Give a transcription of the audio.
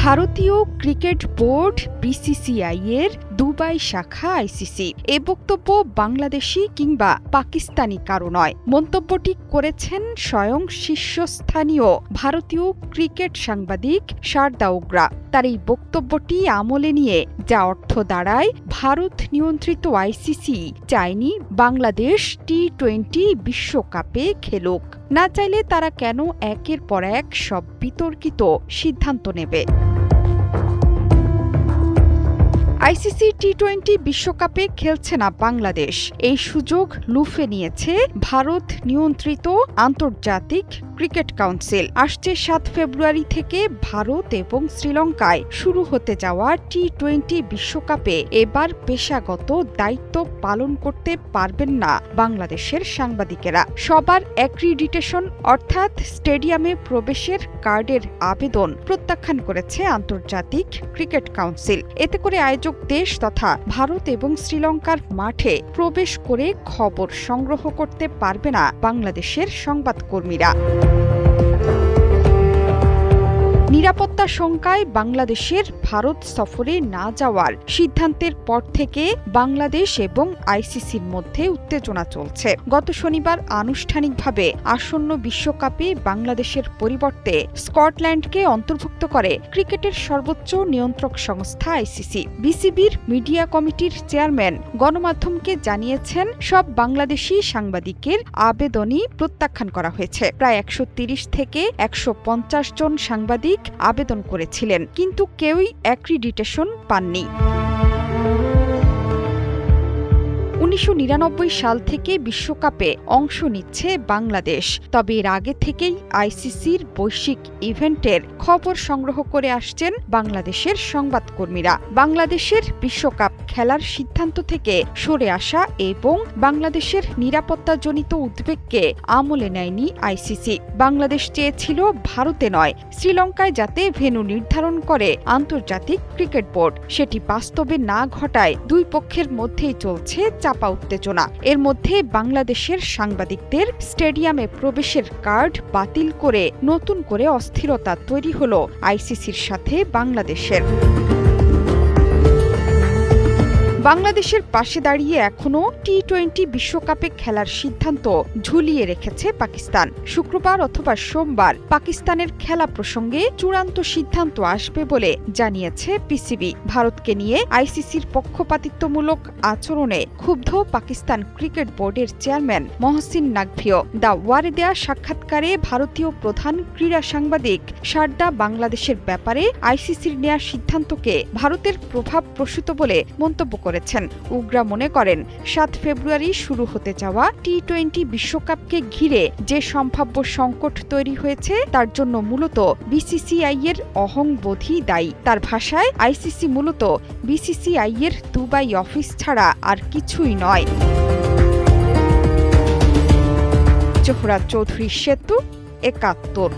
ভারতীয় cricket board BCCI এর Dubai শাখা আইসিসি এ বক্তব্য বাংলাদেশি কিংবা পাকিস্তানি কারো নয়। মন্তব্যটি করেছেন স্বয়ং শীর্ষস্থানীয় ভারতীয় ক্রিকেট সাংবাদিক শারদা ওগ্রা। তার এই বক্তব্যটি আমলে নিয়ে যা অর্থ দাঁড়ায়, ভারত নিয়ন্ত্রিত আইসিসি চায়নি বাংলাদেশ টি-20 বিশ্বকাপে খেলুক। না চাইলে তারা কেন একের পর এক সব বিতর্কিত সিদ্ধান্ত নেবে? আইসিসি টি-20 বিশ্বকাপে খেলছে না বাংলাদেশ, এই সুযোগ লুফে নিয়েছে ভারত নিয়ন্ত্রিত আন্তর্জাতিক ক্রিকেট কাউন্সিল। আসছে 7 ফেব্রুয়ারি থেকে ভারত এবং শ্রীলঙ্কায় শুরু হতে যাওয়া টি-20 বিশ্বকাপে এবার পেশাগত দায়িত্ব পালন করতে পারবেন না বাংলাদেশের সাংবাদিকেরা। সবার অ্যাক্রিডিটেশন অর্থাৎ স্টেডিয়ামে প্রবেশের কার্ডের আবেদন প্রত্যাখ্যান করেছে আন্তর্জাতিক ক্রিকেট কাউন্সিল। এতে করে আয়োজক দেশ তথা ভারত এবং শ্রীলঙ্কার মাঠে প্রবেশ করে খবর সংগ্রহ করতে পারবে না বাংলাদেশের সংবাদকর্মীরা। নিরাপত্তা শঙ্কায় বাংলাদেশের ভারত সফরে না যাওয়ার সিদ্ধান্তের পর থেকে বাংলাদেশ এবং আইসিসির মধ্যে উত্তেজনা চলছে। গত শনিবার আনুষ্ঠানিকভাবে আসন্ন বিশ্বকাপে বাংলাদেশের পরিবর্তে স্কটল্যান্ডকে অন্তর্ভুক্ত করে ক্রিকেটের সর্বোচ্চ নিয়ন্ত্রক সংস্থা আইসিসি। বিসিবির মিডিয়া কমিটির চেয়ারম্যান গণমাধ্যমকে জানিয়েছেন, সব বাংলাদেশি সাংবাদিকের আবেদনই প্রত্যাখ্যান করা হয়েছে। প্রায় 130 থেকে 150 জন সাংবাদিক আবেদন করেছিলেন, কিন্তু কেউই অ্যাক্রিডিটেশন পাননি। 1999 সাল থেকে বিশ্বকাপে অংশ নিচ্ছে বাংলাদেশ। তবে এর আগে থেকেই আইসিসির বৈশ্বিক ইভেন্টের খবর সংগ্রহ করে আসছেন বাংলাদেশের সংবাদকর্মীরা। বাংলাদেশের বিশ্বকাপ খেলার সিদ্ধান্ত থেকে সরে আসা এবং বাংলাদেশের নিরাপত্তাজনিত উদ্বেগকে আমলে নেয়নি আইসিসি। বাংলাদেশ চেয়েছিল ভারতে নয়, শ্রীলঙ্কায় যাতে ভেন্যু নির্ধারণ করে আন্তর্জাতিক ক্রিকেট বোর্ড। সেটি বাস্তবে না ঘটায় দুই পক্ষের মধ্যেই চলছে চাপা উত্তেজনা। এর মধ্যে বাংলাদেশের সাংবাদিকদের স্টেডিয়ামে প্রবেশের কার্ড বাতিল করে নতুন করে অস্থিরতা তৈরি হলো আইসিসির সাথে বাংলাদেশের। বাংলাদেশের পাশে দাঁড়িয়ে এখনও টি-20 বিশ্বকাপে খেলার সিদ্ধান্ত ঝুলিয়ে রেখেছে পাকিস্তান। শুক্রবার অথবা সোমবার পাকিস্তানের খেলা প্রসঙ্গে চূড়ান্ত সিদ্ধান্ত আসবে বলে জানিয়েছে পিসিবি। ভারতকে নিয়ে আইসিসির পক্ষপাতিত্বমূলক আচরণে ক্ষুব্ধ পাকিস্তান ক্রিকেট বোর্ডের চেয়ারম্যান মহসিন নাকভিও দ্য ওয়ারে দেয়া সাক্ষাৎকারে ভারতীয় প্রধান ক্রীড়া সাংবাদিক শারদা বাংলাদেশের ব্যাপারে আইসিসির নেয়া সিদ্ধান্তকে ভারতের প্রভাব প্রসূত বলে মন্তব্য করেছেন। উগ্রা মনে করেন, 7 ফেব্রুয়ারি শুরু হতে যাওয়া টি-20 বিশ্বকাপকে ঘিরে যে সম্ভাব্য সংকট তৈরি হয়েছে তার জন্য মূলত বিসিসিআই এর অহংবোধই দায়ী। তার ভাষায়, আইসিসি মূলত বিসিসিআই এর দুবাই অফিস ছাড়া আর কিছুই নয়। জোহরা চৌধুরী সেতু, 71।